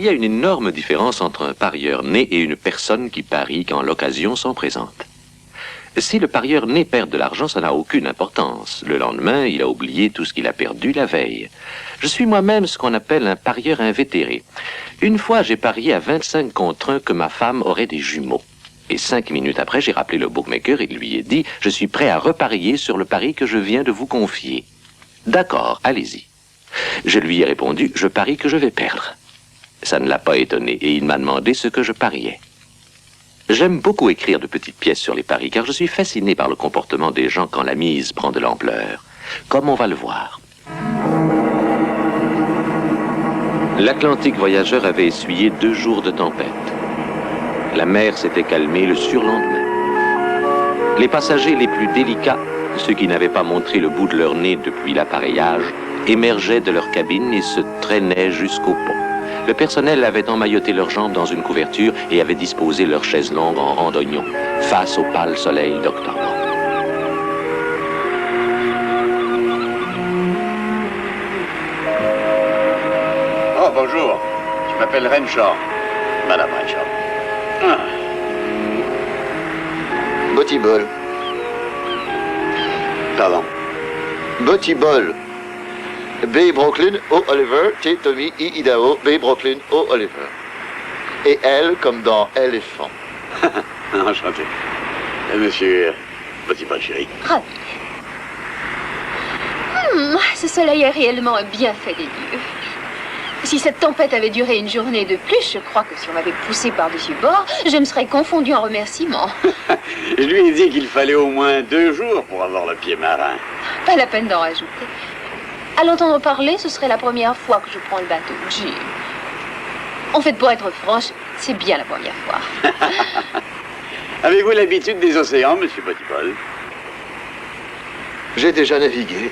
Il y a une énorme différence entre un parieur né et une personne qui parie quand l'occasion s'en présente. Si le parieur né perd de l'argent, ça n'a aucune importance. Le lendemain, il a oublié tout ce qu'il a perdu la veille. Je suis moi-même ce qu'on appelle un parieur invétéré. Une fois, j'ai parié à 25 contre 1 que ma femme aurait des jumeaux. Et 5 minutes après, j'ai rappelé le bookmaker et lui ai dit « Je suis prêt à reparier sur le pari que je viens de vous confier. » « D'accord, allez-y. » Je lui ai répondu « Je parie que je vais perdre. » Ça ne l'a pas étonné et il m'a demandé ce que je pariais. J'aime beaucoup écrire de petites pièces sur les paris car je suis fasciné par le comportement des gens quand la mise prend de l'ampleur, comme on va le voir. L'Atlantique voyageur avait essuyé 2 jours de tempête. La mer s'était calmée le surlendemain. Les passagers les plus délicats, ceux qui n'avaient pas montré le bout de leur nez depuis l'appareillage, émergeaient de leur cabine et se traînaient jusqu'au pont. Le personnel avait emmailloté leurs jambes dans une couverture et avait disposé leurs chaises longues en rang d'oignons, face au pâle soleil d'octobre. Oh, bonjour. Je m'appelle Renshaw. Madame Renshaw. Ah. Botty Ball. Pardon. Botty Ball. B. Brooklyn, O. Oliver, T. Tommy, I. Idaho, B. Brooklyn, O. Oliver. Et L comme dans éléphant. Enchanté. Monsieur Botty Ball, chérie. Ravi. Ce soleil est réellement bien fait des dieux. Si cette tempête avait duré une journée de plus, je crois que si on m'avait poussé par-dessus bord, je me serais confondue en remerciements. Je lui ai dit qu'il fallait au moins 2 jours pour avoir le pied marin. Pas la peine d'en rajouter. À l'entendre parler, ce serait la première fois que je prends le bateau. Jim. En fait, pour être franche, c'est bien la première fois. Avez-vous l'habitude des océans, monsieur Botty Ball? J'ai déjà navigué.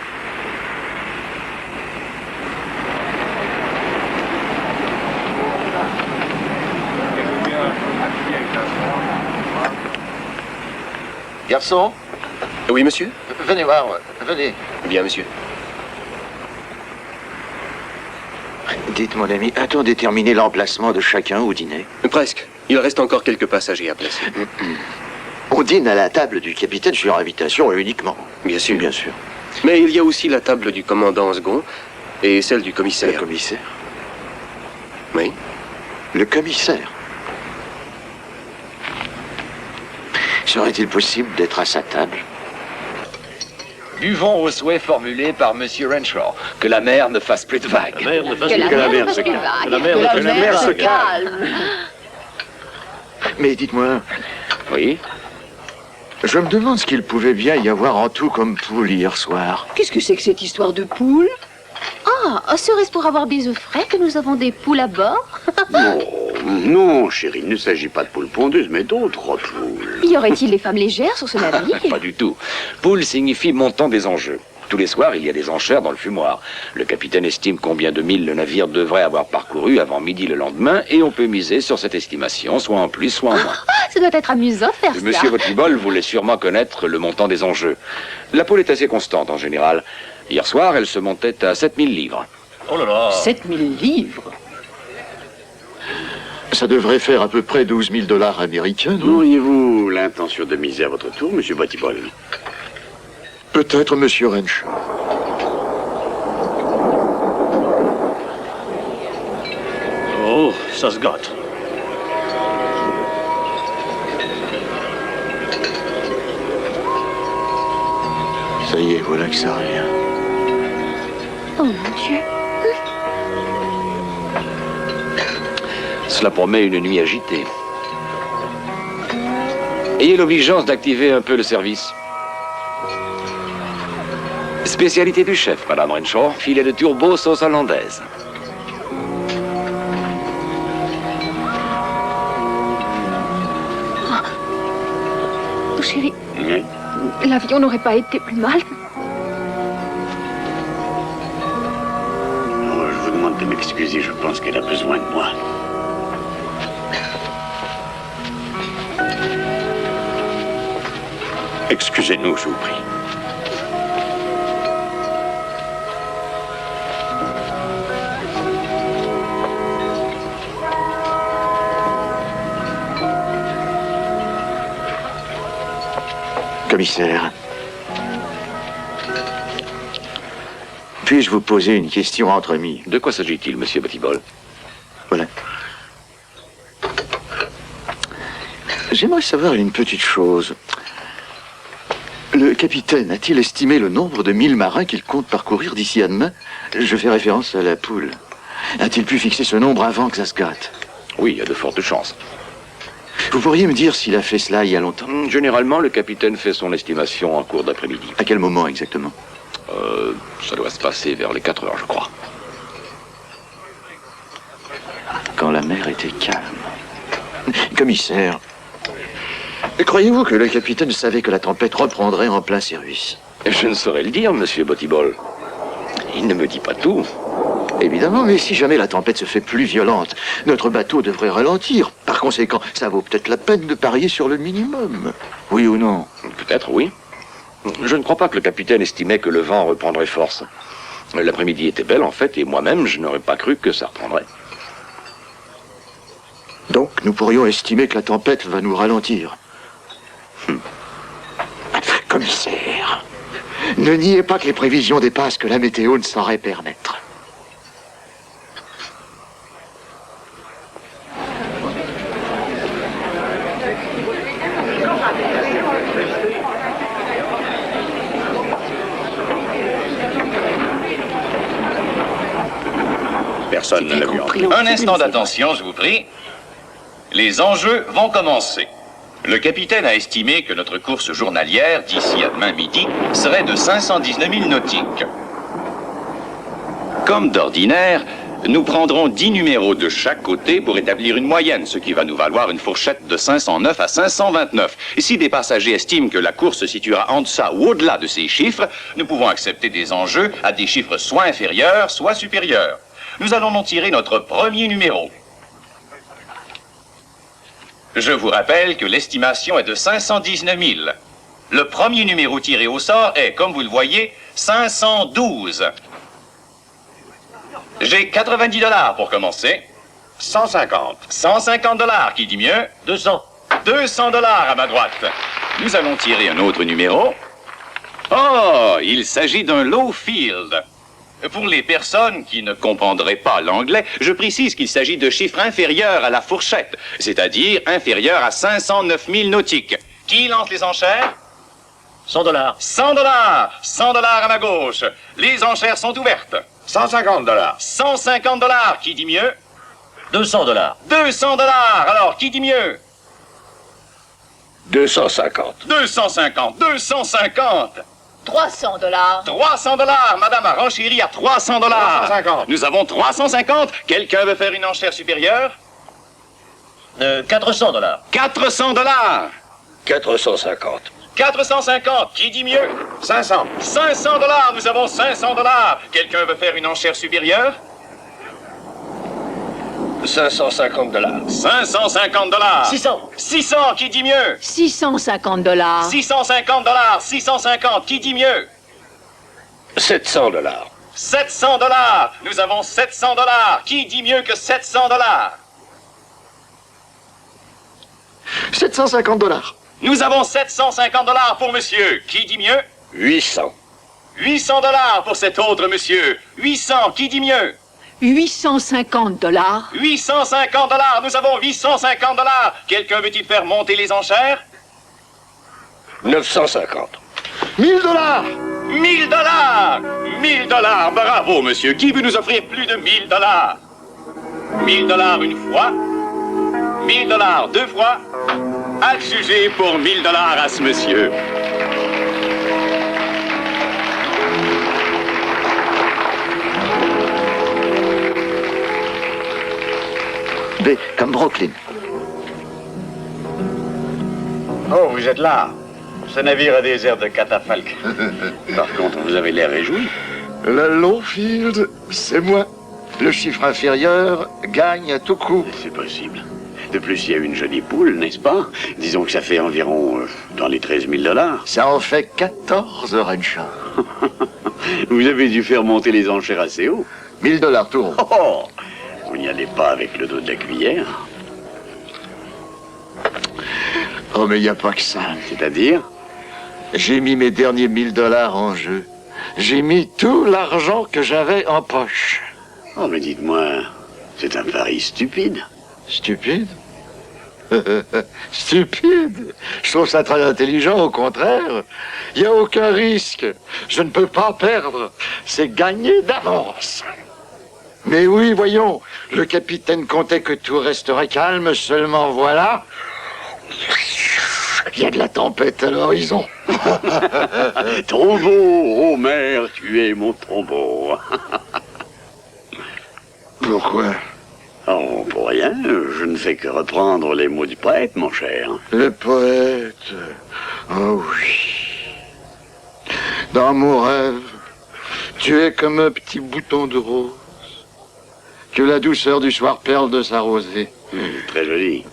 Garçon, Oui, monsieur? venez voir, venez. Bien, monsieur. Dites, mon ami, a-t-on déterminé l'emplacement de chacun au dîner? Presque. Il reste encore quelques passagers à placer. On dîne à la table du capitaine sur invitation uniquement. Bien sûr. Bien sûr. Mais il y a aussi la table du commandant second et celle du commissaire. Le commissaire? Oui. Le commissaire? Serait-il possible d'être à sa table? Buvons au souhait formulé par Monsieur Renshaw. Que la mer ne fasse plus de vagues. Que la mer se calme. Que la mer se calme. Mais dites-moi, Oui. je me demande ce qu'il pouvait bien y avoir en tout comme poule hier soir. Qu'est-ce que c'est que cette histoire de poule? Ah, serait-ce pour avoir des œufs frais que nous avons des poules à bord? Non, chérie, il ne s'agit pas de poules pondeuses, mais d'autres poules. Y aurait-il des femmes légères sur ce navire? Pas du tout. Poule signifie montant des enjeux. Tous les soirs, il y a des enchères dans le fumoir. Le capitaine estime combien de milles le navire devrait avoir parcouru avant midi le lendemain, et on peut miser sur cette estimation, soit en plus, soit en moins. Ça doit être amusant de faire ça. Monsieur Botty Ball voulait sûrement connaître le montant des enjeux. La poule est assez constante en général. Hier soir, elle se montait à 7000 livres. Oh là là! 7000 livres? Ça devrait faire à peu près 12 000 $ américains, non? Auriez-vous l'intention de miser à votre tour, monsieur Botty Ball? Peut-être Monsieur Renshaw. Oh, ça se gâte. Ça y est, voilà que ça revient. Oh mon Dieu. Cela promet une nuit agitée. Ayez l'obligeance d'activer un peu le service. Spécialité du chef, Madame Renshaw, filet de turbo sauce hollandaise. Oh, chérie, Oui. l'avion n'aurait pas été plus mal. Oh, je vous demande de m'excuser, je pense qu'elle a besoin de moi. Excusez-nous, je vous prie. Commissaire, puis-je vous poser une question entre amis? De quoi s'agit-il, monsieur Bottibol? Voilà. J'aimerais savoir une petite chose. Le capitaine a-t-il estimé le nombre de 1000 marins qu'il compte parcourir d'ici à demain? Je fais référence à la poule. A-t-il pu fixer ce nombre avant que ça se gâte? Oui, il y a de fortes chances. Vous pourriez me dire s'il a fait cela il y a longtemps? Généralement, le capitaine fait son estimation en cours d'après-midi. À quel moment exactement? Ça doit se passer vers les 4 heures, je crois. Quand la mer était calme. Commissaire, croyez-vous que le capitaine savait que la tempête reprendrait en plein service? Je ne saurais le dire, monsieur Bottibol. Il ne me dit pas tout. Évidemment, mais si jamais la tempête se fait plus violente, notre bateau devrait ralentir. Par conséquent, ça vaut peut-être la peine de parier sur le minimum. Oui ou non? Peut-être, oui. Je ne crois pas que le capitaine estimait que le vent reprendrait force. L'après-midi était belle, en fait, et moi-même, je n'aurais pas cru que ça reprendrait. Donc, nous pourrions estimer que la tempête va nous ralentir. Commissaire, ne niez pas que les prévisions dépassent que la météo ne saurait permettre. Personne ne l'a vu encore. Un instant d'attention, je vous prie. Les enjeux vont commencer. Le capitaine a estimé que notre course journalière, d'ici à demain midi, serait de 519 000 nautiques. Comme d'ordinaire, nous prendrons 10 numéros de chaque côté pour établir une moyenne, ce qui va nous valoir une fourchette de 509 à 529. Et si des passagers estiment que la course se situera en deçà ou au-delà de ces chiffres, nous pouvons accepter des enjeux à des chiffres soit inférieurs, soit supérieurs. Nous allons en tirer notre premier numéro. Je vous rappelle que l'estimation est de 519 000. Le premier numéro tiré au sort est, comme vous le voyez, 512. J'ai 90 $ pour commencer. 150. 150 $, qui dit mieux? 200. 200 $ à ma droite. Nous allons tirer un autre numéro. Oh, il s'agit d'un low field. Pour les personnes qui ne comprendraient pas l'anglais, je précise qu'il s'agit de chiffres inférieurs à la fourchette, c'est-à-dire inférieurs à 509 000 nautiques. Qui lance les enchères? 100 $. 100 $. 100 $ à ma gauche. Les enchères sont ouvertes. 150 $. 150 $. Qui dit mieux? 200 $. 200 $. Alors, qui dit mieux? 250. 250. 250. 300 $. 300 $. Madame a renchéri à 300 $. 350. Nous avons 350. Quelqu'un veut faire une enchère supérieure? 400 $. 400 $. 450. 450. Qui dit mieux? 500. 500 $. Nous avons 500 $. Quelqu'un veut faire une enchère supérieure? 550 $. 550 $. 600. 600. Qui dit mieux? 650 $. 650 $. 650. Qui dit mieux? 700 $. 700 $. Nous avons 700 $. Qui dit mieux que 700 $? 750 $. Nous avons 750 $ pour monsieur. Qui dit mieux? 800. 800 $ pour cet autre monsieur. 800. Qui dit mieux? 850 $. 850 $. Nous avons 850 $. Quelqu'un veut-il faire monter les enchères? 950. 1000 $. 1000 $. 1000 $. Bravo, monsieur. Qui veut nous offrir plus de 1000 $? 1000 $ une fois. 1000 $ deux fois. Adjugé pour 1000 $ à ce monsieur. B, comme Brooklyn. Oh, vous êtes là. Ce navire a des airs de catafalque. Par contre, vous avez l'air réjoui. Le Lowfield, c'est moi. Le chiffre inférieur gagne à tout coup. C'est possible. De plus, il y a une jolie poule, n'est-ce pas? Disons que ça fait environ dans les 13 000 $. Ça en fait 14 Renshaw. Vous avez dû faire monter les enchères assez haut. 1000 $ tout rond. Oh! Vous n'y allez pas avec le dos de la cuillère. Oh, mais il n'y a pas que ça. C'est-à-dire? J'ai mis mes derniers $1000 en jeu. J'ai mis tout l'argent que j'avais en poche. Oh, mais dites-moi, c'est un pari stupide. Stupide? Stupide? Je trouve ça très intelligent, au contraire. Il n'y a aucun risque. Je ne peux pas perdre. C'est gagné d'avance. Mais oui, voyons, le capitaine comptait que tout resterait calme, seulement voilà. Il y a de la tempête à l'horizon. Tombeau, oh mère, tu es mon tombeau. Pourquoi? Oh, pour rien, je ne fais que reprendre les mots du poète, mon cher. Le poète. Oh oui. Dans mon rêve, tu es comme un petit bouton de rose que la douceur du soir perle de sa rosée. Très joli.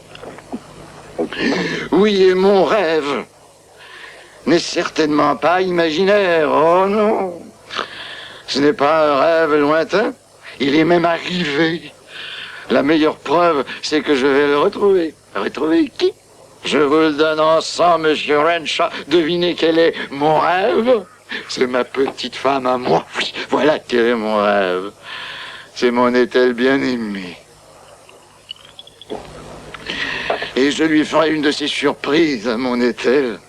Oui, et mon rêve n'est certainement pas imaginaire. Oh non. Ce n'est pas un rêve lointain. Il est même arrivé. La meilleure preuve, c'est que je vais le retrouver. Retrouver qui? Je vous le donne ensemble, monsieur Renshaw. Devinez quel est mon rêve? C'est ma petite femme à moi. Oui, voilà quel est mon rêve. C'est mon Ethel bien-aimée. Et je lui ferai une de ces surprises à mon Ethel.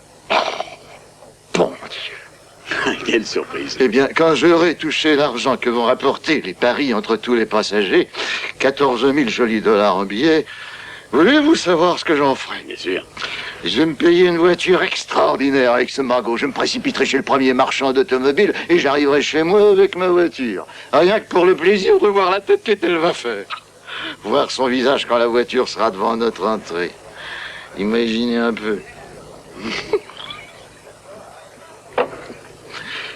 Bon Dieu. Quelle surprise. Eh bien, quand j'aurai touché l'argent que vont rapporter les paris entre tous les passagers, 14 000 jolis dollars en billets, voulez-vous savoir ce que j'en ferai? Bien sûr. Je vais me payer une voiture extraordinaire avec ce magot. Je me précipiterai chez le premier marchand d'automobile et j'arriverai chez moi avec ma voiture. Rien que pour le plaisir de voir la tête qu'elle va faire. Voir son visage quand la voiture sera devant notre entrée. Imaginez un peu.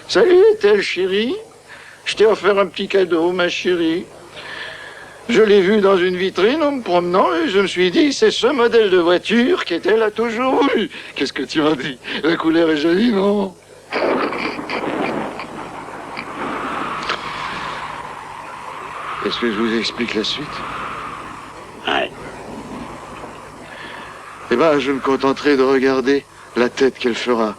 Salut, Ethel, chérie. Je t'ai offert un petit cadeau, ma chérie. Je l'ai vu dans une vitrine en me promenant et je me suis dit, c'est ce modèle de voiture qu'Ethel a toujours voulu. Qu'est-ce que tu en dis? La couleur est jolie, non? Est-ce que je vous explique la suite? Ouais. Eh ben, je me contenterai de regarder la tête qu'elle fera.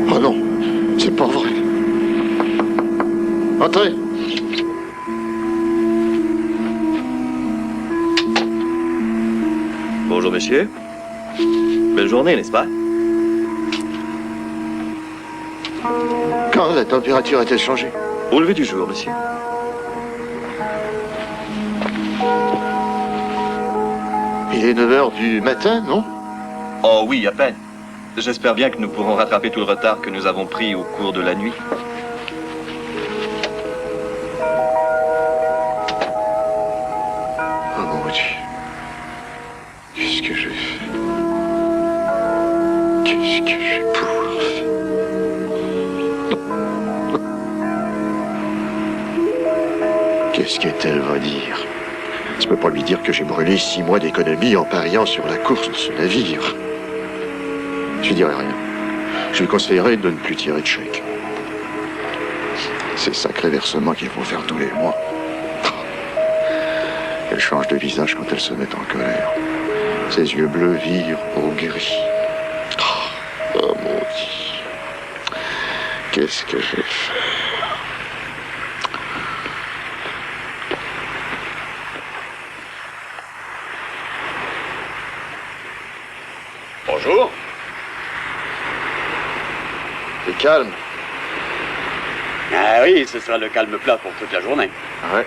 Oh non, c'est pas vrai. Entrez. Bonjour, monsieur. Belle journée, n'est-ce pas? Quand la température a-t-elle changé? Au lever du jour, monsieur. Il est 9 h du matin, non? Oh oui, à peine. J'espère bien que nous pourrons rattraper tout le retard que nous avons pris au cours de la nuit. Oh mon Dieu. Qu'est-ce que j'ai fait? Qu'est-ce que j'ai pouvoir faire? Qu'est-ce qu'elle va dire? Je peux pas lui dire que j'ai brûlé 6 mois d'économie en pariant sur la course de ce navire. Je lui dirai rien. Je lui conseillerais de ne plus tirer de chèque. Ces sacrés versements qu'il faut faire tous les mois. Elle change de visage quand elle se met en colère. Ses yeux bleus virent au gris. Oh mon Dieu. Qu'est-ce que j'ai fait? Bonjour. T'es calme. Ah oui, ce sera le calme plat pour toute la journée. Ouais.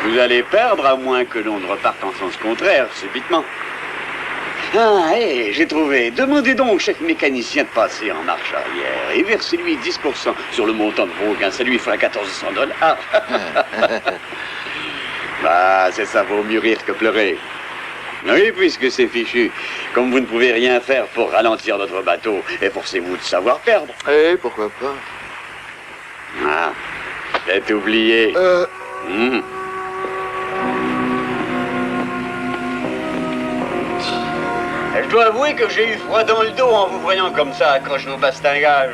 Vous allez perdre à moins que l'on ne reparte en sens contraire, subitement. Ah, hé, j'ai trouvé. Demandez donc au chef mécanicien de passer en marche arrière et versez-lui 10% sur le montant de vos gains. Ça lui fera $1400. Bah, c'est ça, vaut mieux rire que pleurer. Oui, puisque c'est fichu. Comme vous ne pouvez rien faire pour ralentir notre bateau, efforcez-vous de savoir perdre. Eh, pourquoi pas? Ah, c'est oublié. Je dois avouer que j'ai eu froid dans le dos en vous voyant comme ça, accroche nos bastingages.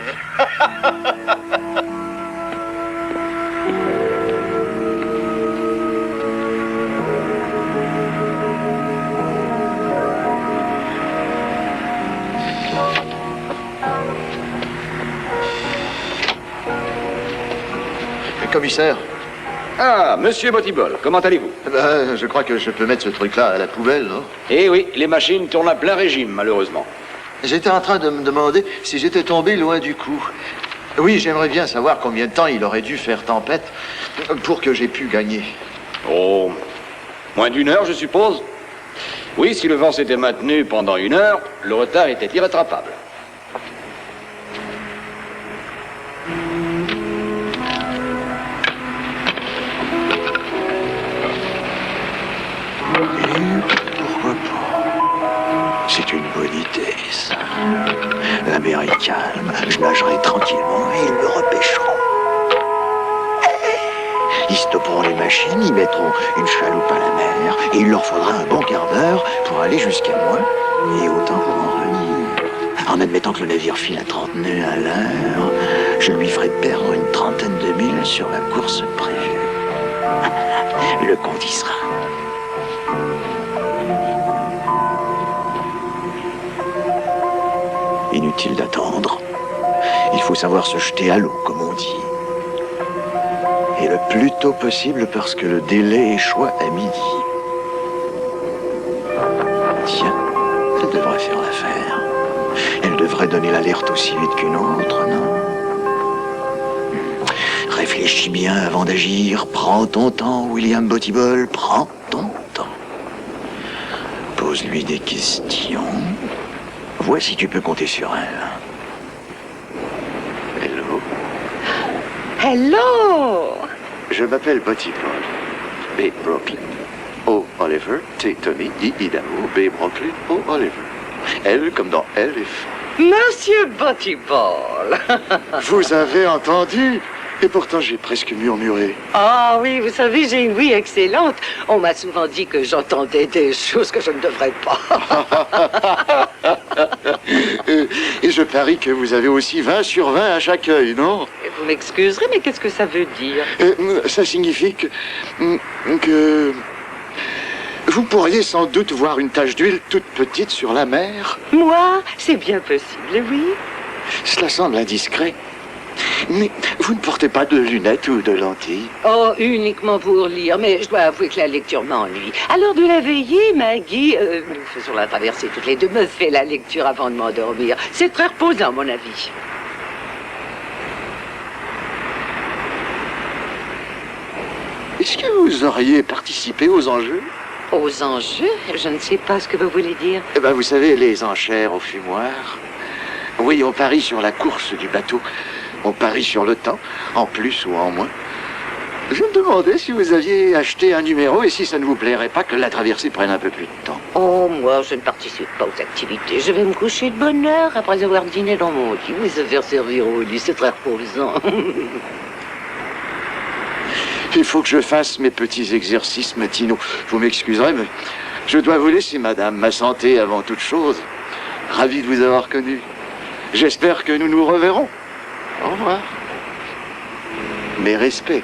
Commissaire, Ah, monsieur Bottibol, comment allez-vous? je crois que je peux mettre ce truc-là à la poubelle, non? Eh oui, les machines tournent à plein régime, malheureusement. J'étais en train de me demander si j'étais tombé loin du coup. Oui, j'aimerais bien savoir combien de temps il aurait dû faire tempête pour que j'ai pu gagner. Oh, moins d'une heure, je suppose? Oui, si le vent s'était maintenu pendant 1 heure, le retard était irrattrapable. Pourquoi pas? C'est une bonne idée, ça. La mer est calme, je nagerai tranquillement et ils me repêcheront. Ils stopperont les machines, ils mettront une chaloupe à la mer et il leur faudra un bon quart d'heure pour aller jusqu'à moi et autant pour en revenir. En admettant que le navire file à 30 nœuds à l'heure, je lui ferai perdre une trentaine de milles sur la course prévue. Le compte y sera. Inutile d'attendre. Il faut savoir se jeter à l'eau, comme on dit. Et le plus tôt possible parce que le délai échoit à midi. Tiens, elle devrait faire l'affaire. Elle devrait donner l'alerte aussi vite qu'une autre, non? Réfléchis bien avant d'agir. Prends ton temps, William Bottibol. Prends ton temps. Pose-lui des questions. Vois si tu peux compter sur elle. Hello. Hello! Je m'appelle Bottibol. B. Brooklyn. O. Oliver. T. Tony. I. Idaho. B. Brooklyn. O. Oliver. L comme dans Elf. Monsieur Bottibol! Vous avez entendu? Et pourtant, j'ai presque murmuré. Ah oui, vous savez, j'ai une ouïe excellente. On m'a souvent dit que j'entendais des choses que je ne devrais pas. Et je parie que vous avez aussi 20 sur 20 à chaque œil, non? Vous m'excuserez, mais qu'est-ce que ça veut dire? Ça signifie que vous pourriez sans doute voir une tache d'huile toute petite sur la mer. Moi? C'est bien possible, oui. Cela semble indiscret. Mais vous ne portez pas de lunettes ou de lentilles? Oh, uniquement pour lire, mais je dois avouer que la lecture m'ennuie. À l'heure de la veillée, Maggie, nous faisons la traversée toutes les deux, me fait la lecture avant de m'endormir. C'est très reposant, à mon avis. Est-ce que vous auriez participé aux enjeux? Aux enjeux? Je ne sais pas ce que vous voulez dire. Eh ben, vous savez, les enchères au fumoir. Oui, on parie sur la course du bateau. On parie sur le temps, en plus ou en moins. Je me demandais si vous aviez acheté un numéro et si ça ne vous plairait pas que la traversée prenne un peu plus de temps. Oh, moi, je ne participe pas aux activités. Je vais me coucher de bonne heure après avoir dîné dans mon lit. Oui, se faire servir au lit, c'est très reposant. Il faut que je fasse mes petits exercices matinaux. Vous m'excuserez, mais je dois vous laisser, madame. Ma santé avant toute chose. Ravi de vous avoir connu. J'espère que nous nous reverrons. Au revoir. Mes respects.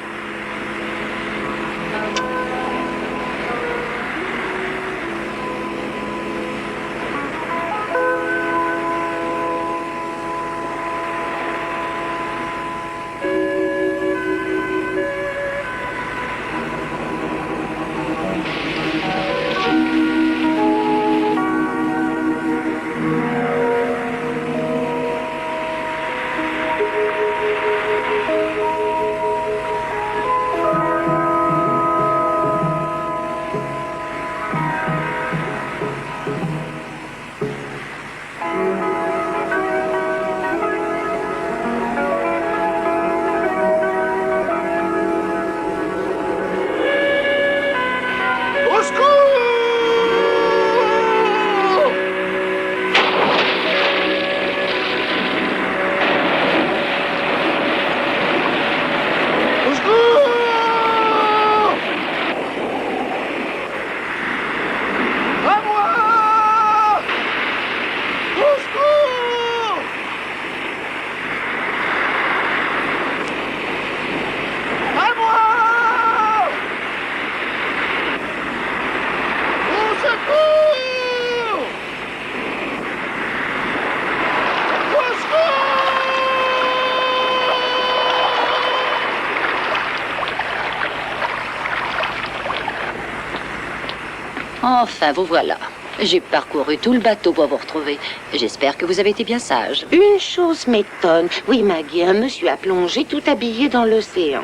Enfin, vous voilà. J'ai parcouru tout le bateau pour vous retrouver. J'espère que vous avez été bien sage. Une chose m'étonne. Oui, Maggie, un monsieur a plongé tout habillé dans l'océan.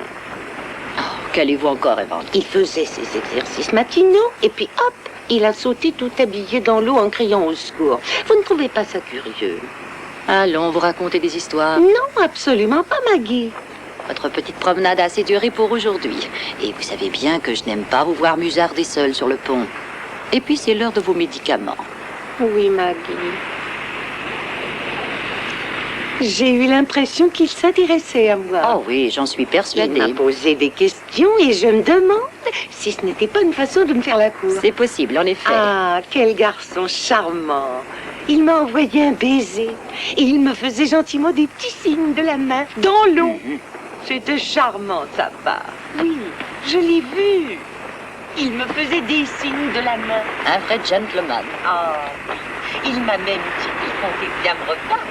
Qu'allez-vous encore inventer? Il faisait ses exercices matinaux et puis hop, il a sauté tout habillé dans l'eau en criant au secours. Vous ne trouvez pas ça curieux? Allons, vous racontez des histoires. Non, absolument pas, Maggie. Votre petite promenade a assez duré pour aujourd'hui. Et vous savez bien que je n'aime pas vous voir musarder seul sur le pont. Et puis, c'est l'heure de vos médicaments. Oui, Maggie. J'ai eu l'impression qu'il s'intéressait à moi. Oh oui, j'en suis persuadée. Il m'a posé des questions et je me demande si ce n'était pas une façon de me faire la cour. C'est possible, en effet. Ah, quel garçon charmant. Il m'a envoyé un baiser et il me faisait gentiment des petits signes de la main dans l'eau. C'était charmant, sa part. Oui, je l'ai vu. Il me faisait des signes de la main. Un vrai gentleman. Ah, il m'a même dit qu'il comptait bien me reprendre.